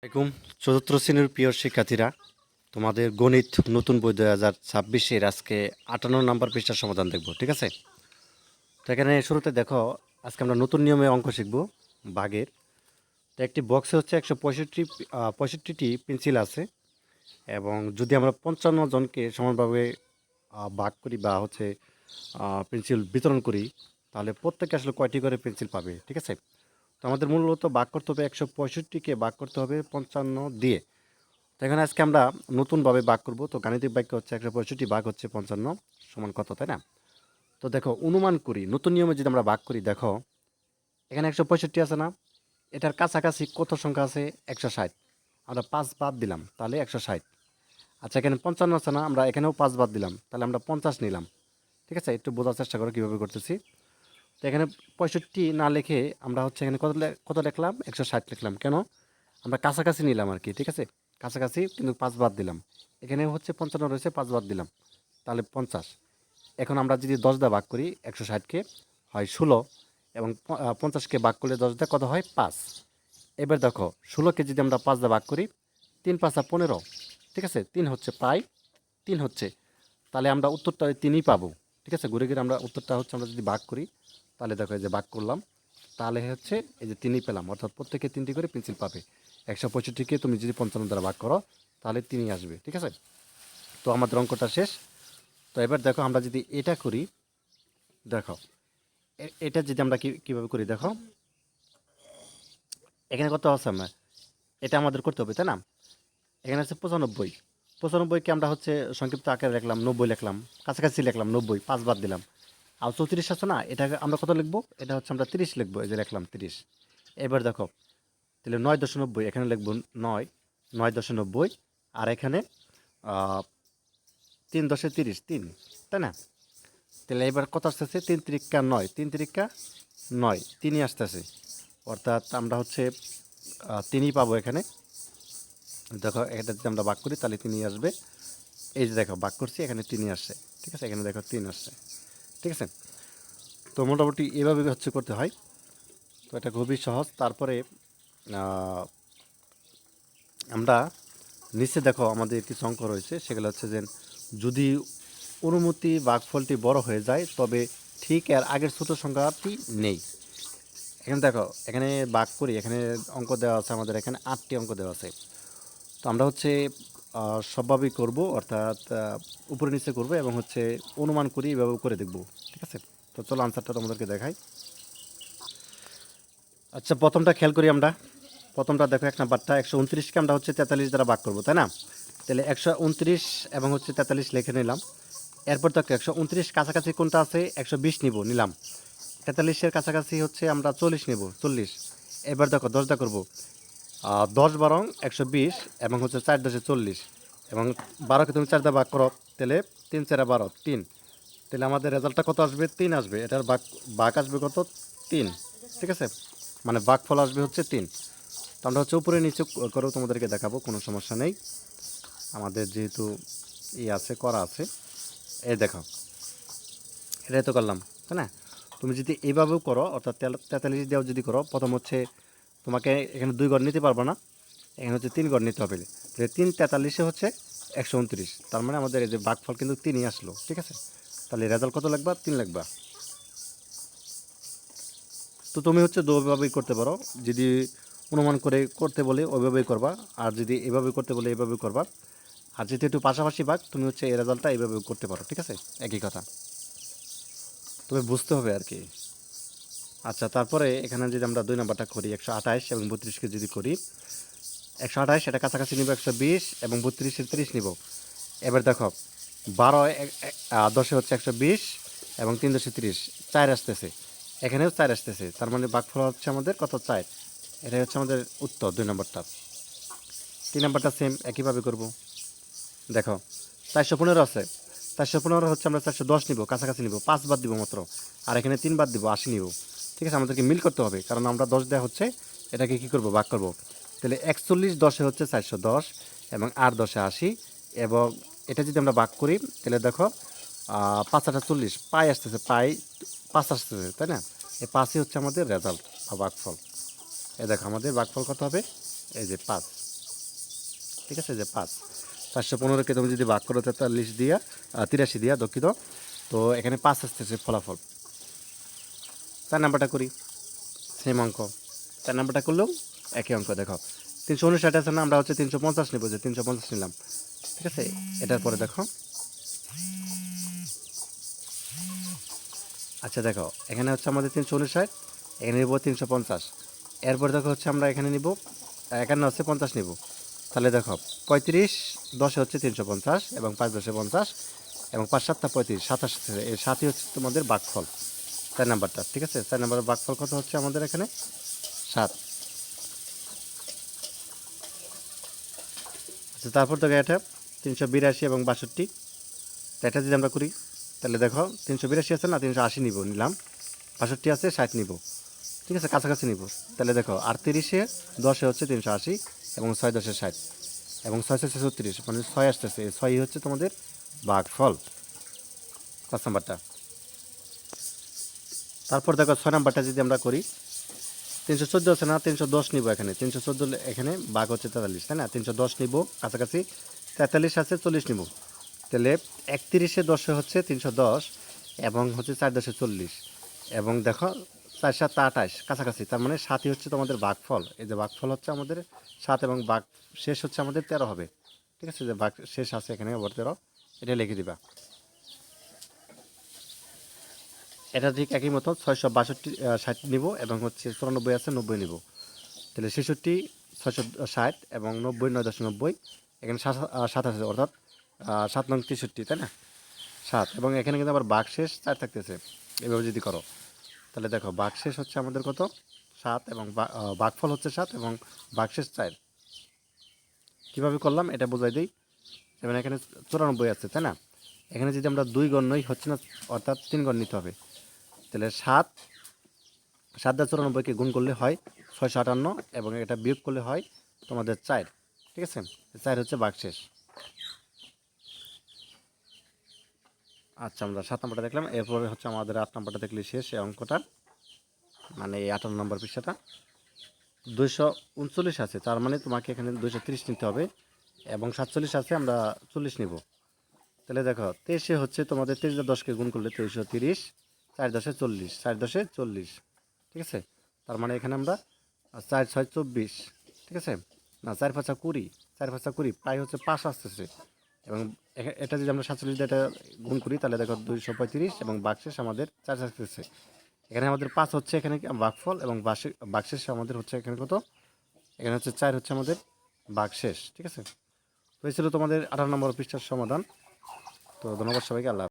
আসসালামাইকুম। চতুর্থ শ্রেণীর প্রিয় শিক্ষার্থীরা, তোমাদের গণিত নতুন বই 2026-এর আজকে 58 নম্বর পৃষ্ঠার সমাধান দেখব। ঠিক আছে? তো এখানে শুরুতে দেখো, আজকে আমরা নতুন নিয়মে অঙ্ক শিখব ভাগের। তো একটি বক্সে হচ্ছে 165টি পেন্সিল আছে, এবং যদি আমরা 55 জনকে সমানভাবে ভাগ করি বা হচ্ছে পেন্সিল বিতরণ করি, তাহলে প্রত্যেকে আসলে কয়টি করে পেন্সিল পাবে। ঠিক আছে? তো আমাদের মূলত ভাগ করতে হবে 165কে ভাগ করতে হবে 55 দিয়ে। তো এখানে আজকে আমরা নতুনভাবে ভাগ করব। তো গাণিতিক বাক্য হচ্ছে 165 ভাগ হচ্ছে 55 সমান কত, তাই না? তো দেখো, অনুমান করি নতুন নিয়মে যদি আমরা ভাগ করি, দেখো এখানে 165 আছে না, এটার কাছাকাছি কত সংখ্যা আছে? 160। আমরা 5 বাদ দিলাম, তাহলে 160। আচ্ছা, এখানে 55 আছে না, আমরা এখানেও 5 বাদ দিলাম, তাহলে আমরা 50 নিলাম। ঠিক আছে? একটু বোঝার চেষ্টা করো কীভাবে করতেছি। তো এখানে 65 না লিখে আমরা হচ্ছে এখানে কত লিখলাম? 160 লিখলাম। কেন? আমরা কাছাকাছি নিলাম আর কি। ঠিক আছে? কাছাকাছি, কিন্তু 5 বাদ দিলাম। এখানে হচ্ছে 55 রয়েছে, 5 বাদ দিলাম, তাহলে 50। এখন আমরা যদি 10 দিয়ে ভাগ করি 160কে, হয় 16, এবং 50কে ভাগ করলে 10 দিয়ে কত হয়? 5। এবার দেখো, 16কে যদি আমরা 5 দিয়ে ভাগ করি, 3 5 15। ঠিক আছে? 3 হচ্ছে প্রায় 3 হচ্ছে, তাহলে আমরা উত্তরটা 3ই পাবো। ঠিক আছে? ঘুরে ঘুরে আমরা উত্তরটা হচ্ছে, আমরা যদি ভাগ করি, তাহলে দেখো এই যে ভাগ করলাম, তাহলে হচ্ছে এই যে 3ই পেলাম, অর্থাৎ প্রত্যেকে 3টি করে পেন্সিল পাবে। 165কে তুমি যদি 55 দ্বারা ভাগ করো, তাহলে 3ই আসবে। ঠিক আছে? তো আমাদের অঙ্কটা শেষ। তো এবার দেখো, আমরা যদি এটা করি, দেখো এটা যদি আমরা কীভাবে করি, দেখো এখানে কত আছে, আমরা এটা আমাদের করতে হবে, তাই না? এখানে আছে 95। 95কে আমরা হচ্ছে সংক্ষিপ্ত আকারে লিখলাম 90 লিখলাম, কাছাকাছি লিখলাম 90, 5 বাদ দিলাম। আর 34 আছে না, এটাকে আমরা কত লিখবো? এটা হচ্ছে আমরা 30 লিখবো, এই যে লিখলাম 30। এবার দেখো, তাহলে 9.90 এখানে লিখবো 9, 9.90, আর এখানে 3 10 30, 3, তাই না? তাহলে এবার কত আসতেছে? 3 তিরিকা 9, 3 তিরিকা 9, 3ই আসতেছে। অর্থাৎ আমরা হচ্ছে 3ই পাবো এখানে। দেখো, এটা যদি আমরা ভাগ করি, তাহলে 3ই আসবে। এই যে দেখো, ভাগ করছি, এখানে 3ই আসছে। ঠিক আছে? এখানে দেখো 3 আসছে। ঠিক আছে? তো মোটামুটি এভাবে হচ্ছে করতে হয়। তো এটা খুবই সহজ। তারপরে আমরা নিচে দেখো, আমাদের কিছু অঙ্ক রয়েছে, সেগুলো হচ্ছে যে যদি অনুমতি ভাগফলটি বড় হয়ে যায়, তবে ঠিক এর আগের ছোট সংখ্যাটি নেই। এখানে দেখো, এখানে ভাগ করি, এখানে অঙ্ক দেওয়া আছে, আমাদের এখানে 8টি অঙ্ক দেওয়া আছে। তো আমরা হচ্ছে সবভাবেই করব, অর্থাৎ উপরে নিচে করব, এবং হচ্ছে অনুমান করি, এভাবে করে দেখব। ঠিক আছে? তো চলো আনসারটা তোমাদেরকে দেখাই। আচ্ছা, প্রথমটা খেয়াল করি আমরা। প্রথমটা দেখো, 1 নাম্বারটা 129কে আমরা হচ্ছে 43 দ্বারা ভাগ করবো, তাই না? তাহলে 129 এবং হচ্ছে 43 লিখে নিলাম। এরপর দেখো, 129 কাছাকাছি কোনটা আছে? 120 নিলাম। 43-এর কাছাকাছি হচ্ছে আমরা 40 নিব, 40। এবার দেখো 10 দা করবো, 10 বারং 120, এবং হচ্ছে 4 10 40, এবং 12কে তুমি 4 দা ভাগ করো, তাহলে 3 4 12, 3। তাহলে আমাদের রেজাল্টটা কত আসবে? 3 আসবে। এটার ভাগ আসবে কত? 3। ঠিক আছে? মানে ভাগফল আসবে হচ্ছে 3। তো আমরা হচ্ছে উপরে নিচে করেও তোমাদেরকে দেখাবো, কোনো সমস্যা নেই। আমাদের যেহেতু আছে, করা আছে। এই দেখো, এটাই তো করলাম, তাই না? তুমি যদি এইভাবেও করো, অর্থাৎ 43 দিয়েও যদি করো, প্রথম হচ্ছে তোমাকে এখানে 2 ঘর নিতে পারবো না, এখানে হচ্ছে 3 ঘর নিতে হবে। তাহলে 3 43-এ হচ্ছে 129, তার মানে আমাদের এই যে ভাগফল কিন্তু 3ই আসলো। ঠিক আছে? তাহলে রেজাল্ট কত লিখবা? 3 লিখবা। তো তুমি হচ্ছে দুভাবেই করতে পারো। যদি অনুমান করে করতে বলে ওইভাবেই করবা, আর যদি এভাবে করতে বলে এভাবেই করবা। আর যদি একটু পাশাপাশি ভাগ, তুমি হচ্ছে এই রেজাল্টটা এইভাবে করতে পারো। ঠিক আছে? একই কথা, তবে বুঝতে হবে আর কি। আচ্ছা, তারপরে এখানে যদি আমরা 2 নাম্বারটা করি, 128 এবং 32কে যদি করি, 128 এটা কাছাকাছি নিব 120, এবং 32-এর 30 নিব। এবার দেখো, 12 10-এ হচ্ছে 120, এবং 3 10-এ 30, 4 আসতেছে, এখানেও 4 আসতেছে, তার মানে ভাগফল হচ্ছে আমাদের কত? 4। এটাই হচ্ছে আমাদের উত্তর 2 নম্বরটা। 3 নাম্বারটা সেম একইভাবে করব। দেখো, 415 আছে, 415 হচ্ছে আমরা 410 নিব, কাছাকাছি নিব, 5 বাদ দিব মাত্র, আর এখানে 3 বাদ দিব, 80 নিব। ঠিক আছে? আমাদেরকে মিল করতে হবে, কারণ আমরা 10 দেওয়া হচ্ছে, এটাকে কী করব? ভাগ করব। তাহলে 41 10-এ হচ্ছে 410, এবং 8 10-এ 80, এবং এটা যদি আমরা ভাগ করি, তাহলে দেখো 5 8 40, পাই আসতেছে, পাই 5 আসতেছে, তাই না? এই 5ই হচ্ছে আমাদের রেজাল্ট বা ভাগফল। দেখো, আমাদের ভাগফল কত হবে? এই যে 5। ঠিক আছে, যে 5 415কে তুমি যদি ভাগ করো 43 দিয়া 83 দিয়া দুঃখিত, তো এখানে 5 আসতেছে ফলাফল। 4 নাম্বারটা করি, সেম অঙ্ক। 4 নাম্বারটা করলেও একই অঙ্ক। দেখো 359 আছে না, আমরা হচ্ছে 350 নেব, যে 350 নিলাম, ঠিক আছে। এটার পরে দেখো, আচ্ছা দেখো এখানে হচ্ছে আমাদের 359, এখানে নিব 350, এরপর দেখো হচ্ছে আমরা এখানে নিব 51 আছে 50 নিব, তাহলে দেখো 35 10 হচ্ছে 350 এবং 5 10 50 এবং 5 7 35 27, এর সাথে হচ্ছে তোমাদের ভাগফল 4 নাম্বারটা, ঠিক আছে। 4 নাম্বারের ভাগফল কত হচ্ছে আমাদের এখানে 7। আচ্ছা তারপর দেখো এটা 382 এবং 62, এটা যদি আমরা করি তাহলে দেখো 382 আছে না, 380 নিলাম, 65 আছে 60 নিব, ঠিক আছে, কাছাকাছি নিব। তাহলে দেখো 38 10 হচ্ছে 380 এবং 6 10 60 এবং 6 6 36, মানে 6 আসতেছে, 6 হচ্ছে তোমাদের ভাগফল 5 নাম্বারটা। তারপর দেখো 6 নাম্বারটা যদি আমরা করি, 314 আছে না, 310 নিব, এখানে 314 এখানে ভাগ হচ্ছে 43, তাই না, 310 নিব, কাছাকাছি 43 আছে 40 নিব, তাহলে 31 10 হচ্ছে 310 এবং হচ্ছে 4 10 40 এবং দেখো 4 7 28, কাছাকাছি, তার মানে 7ই হচ্ছে তোমাদের ভাগফল। এই যে ভাগফল হচ্ছে আমাদের 7 এবং ভাগ শেষ হচ্ছে আমাদের 13 হবে, ঠিক আছে, যে ভাগ শেষ আছে এখানে আবার 13, এটা লিখে দিবা। এটা ঠিক একই মতো 662 60 নিব এবং হচ্ছে 94 আছে 90 নিব, তাহলে 66 660 এবং 90 9 এখানে 7 আছে, অর্থাৎ 7 নং 63, তাই না, 7, এবং এখানে কিন্তু আবার ভাগশেষ 4 থাকতেছে। এভাবে যদি করো তাহলে দেখো ভাগশেষ হচ্ছে আমাদের কত 7 এবং ভাগফল হচ্ছে 7 এবং ভাগশেষ 4। কীভাবে করলাম এটা বোঝাই দিই, যেমন এখানে 94 আছে, তাই না, এখানে যদি আমরা 2 গণ নই হচ্ছে না, অর্থাৎ 3 গণ নিতে হবে, তাহলে 7 দ্বারা 94কে গুণ করলে হয় 658 এবং এটা বিয়োগ করলে হয় তোমাদের 4, ঠিক আছে, 4 হচ্ছে ভাগশেষ। আচ্ছা আমরা 7 নাম্বারটা দেখলাম, এরপরে হচ্ছে আমাদের 8 নাম্বারটা দেখলে শেষ এই অঙ্কটা, মানে এই 58 নম্বর পৃষ্ঠাটা। 239 আছে, তার মানে তোমাকে এখানে 230 নিতে হবে এবং 47 আছে, আমরা 40 নিব। তাহলে দেখো 23 হচ্ছে তোমাদের 23 দ্বারা 10কে গুণ করলে 2330, 4 10 40, 4 10 40, ঠিক আছে, তার মানে এখানে আমরা 4 6 24, ঠিক আছে, না 4 5 20, 4 5 20 প্রায় হচ্ছে 5 আসতেছে এবং এটা যদি আমরা 47 দিয়ে এটা গুণ করি তাহলে দেখো 235 এবং ভাগশেষ আমাদের 4 আসতেছে, এখানে আমাদের 5 হচ্ছে এখানে ভাগফল এবং ভাগশেষ আমাদের হচ্ছে এখানে কত, এখানে হচ্ছে 4 হচ্ছে আমাদের ভাগশেষ, ঠিক আছে। তো এই ছিল তোমাদের 18 নম্বর পৃষ্ঠার সমাধান। তো ধন্যবাদ সবাইকে, আল্লাহ।